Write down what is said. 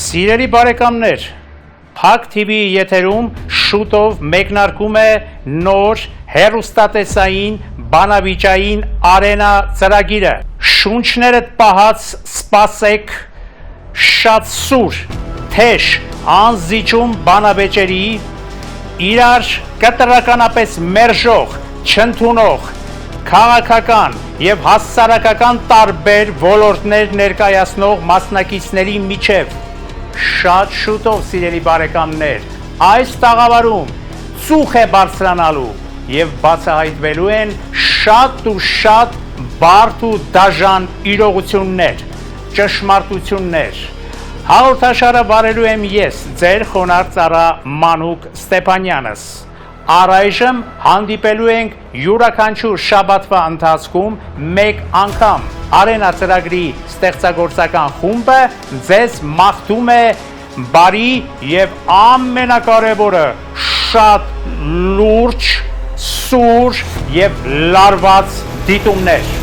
Սիրելի բարեկամներ, Փակ TV-ի եթերում շուտով մեկնարկում է նոր հեռուստատեսային բանավիճային արենա ծրագիրը։ Շունչներդ պահած սպասեք շատ սուր, թեժ, անզիջում բանավեճերի, իրար կտրականապես մերժող, չընդունող, քաղաքական և հասարակական տարբեր ոլորտներ ներկայացնող մասնակիցների միջև շատ շուտով, սիրելի բարեկամներ, այս տաղավարում ծուխ է բարձրանալու և բացահայտվելու են շատ ու շատ բարդ ու դաժան իրողություններ, ճշմարտություններ։ Հաղորդաշարը վարելու եմ ես, ձեր խոնարհ ծառա Մանուկ Ստեփանյանս։ Առայժմ հանդիպելու ենք յուրաքանչյուր շաբաթվա ընթացքում մեկ անգամ։ Արենա ծրագրի ստեղծագործական խումբը ձեզ մաղթում է բարի և ամենակարևորը շատ լուրջ, սուր և լարված դիտումներ։